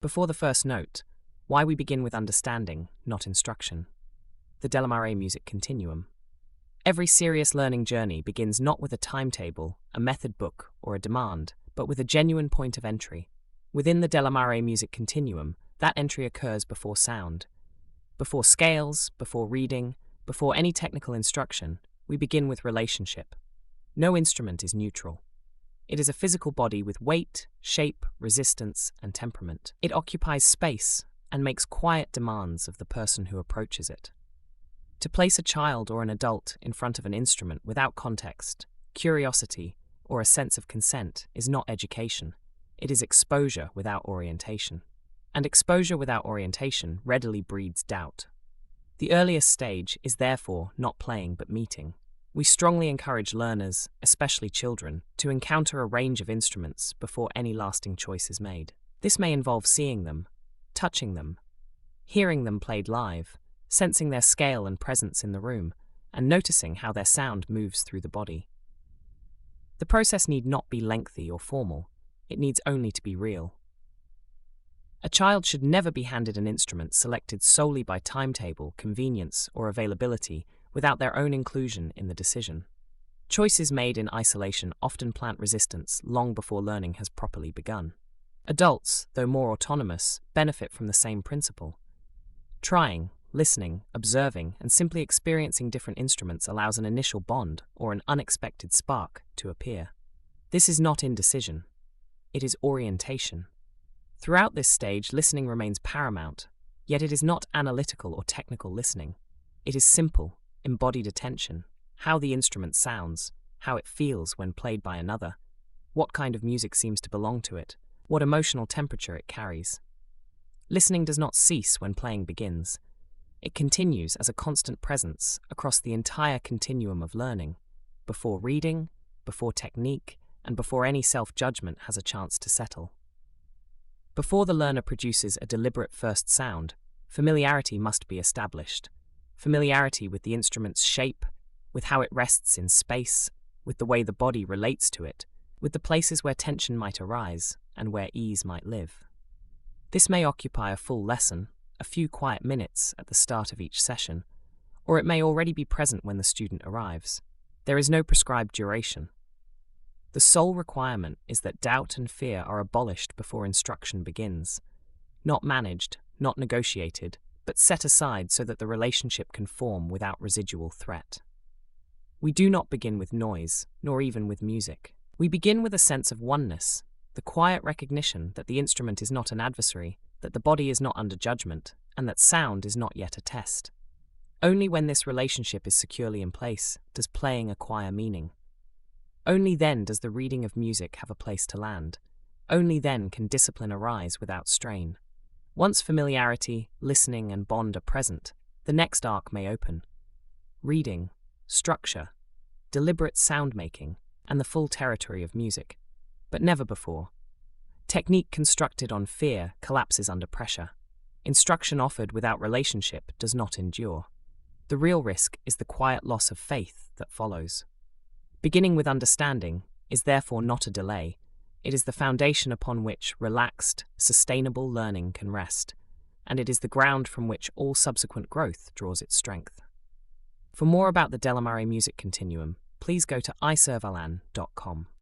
Before the first note, why we begin with understanding, not instruction. The Delamaré music continuum. Every serious learning journey begins not with a timetable, a method book, or a demand, but with a genuine point of entry. Within the Delamaré music continuum, that entry occurs before sound. Before scales, before reading, before any technical instruction, we begin with relationship. No instrument is neutral. It is a physical body with weight, shape, resistance, and temperament. It occupies space and makes quiet demands of the person who approaches it. To place a child or an adult in front of an instrument without context, curiosity, or a sense of consent is not education. It is exposure without orientation. And exposure without orientation readily breeds doubt. The earliest stage is therefore not playing but meeting. We strongly encourage learners, especially children, to encounter a range of instruments before any lasting choice is made. This may involve seeing them, touching them, hearing them played live, sensing their scale and presence in the room, and noticing how their sound moves through the body. The process need not be lengthy or formal. It needs only to be real. A child should never be handed an instrument selected solely by timetable, convenience, or availability without their own inclusion in the decision. Choices made in isolation often plant resistance long before learning has properly begun. Adults, though more autonomous, benefit from the same principle. Trying, listening, observing, and simply experiencing different instruments allows an initial bond or an unexpected spark to appear. This is not indecision. It is orientation. Throughout this stage, listening remains paramount, yet it is not analytical or technical listening. It is simple, embodied attention, how the instrument sounds, how it feels when played by another, what kind of music seems to belong to it, what emotional temperature it carries. Listening does not cease when playing begins. It continues as a constant presence across the entire continuum of learning, before reading, before technique, and before any self-judgment has a chance to settle. Before the learner produces a deliberate first sound, familiarity must be established. Familiarity with the instrument's shape, with how it rests in space, with the way the body relates to it, with the places where tension might arise and where ease might live. This may occupy a full lesson, a few quiet minutes at the start of each session, or it may already be present when the student arrives. There is no prescribed duration. The sole requirement is that doubt and fear are abolished before instruction begins. Not managed, not negotiated, but set aside so that the relationship can form without residual threat. We do not begin with noise, nor even with music. We begin with a sense of oneness, the quiet recognition that the instrument is not an adversary, that the body is not under judgment, and that sound is not yet a test. Only when this relationship is securely in place does playing acquire meaning. Only then does the reading of music have a place to land. Only then can discipline arise without strain. Once familiarity, listening, and bond are present, the next arc may open. Reading, structure, deliberate sound-making, and the full territory of music. But never before. Technique constructed on fear collapses under pressure. Instruction offered without relationship does not endure. The real risk is the quiet loss of faith that follows. Beginning with understanding is therefore not a delay. It is the foundation upon which relaxed, sustainable learning can rest, and it is the ground from which all subsequent growth draws its strength. For more about the Delamaré music continuum, please go to iServalan.com.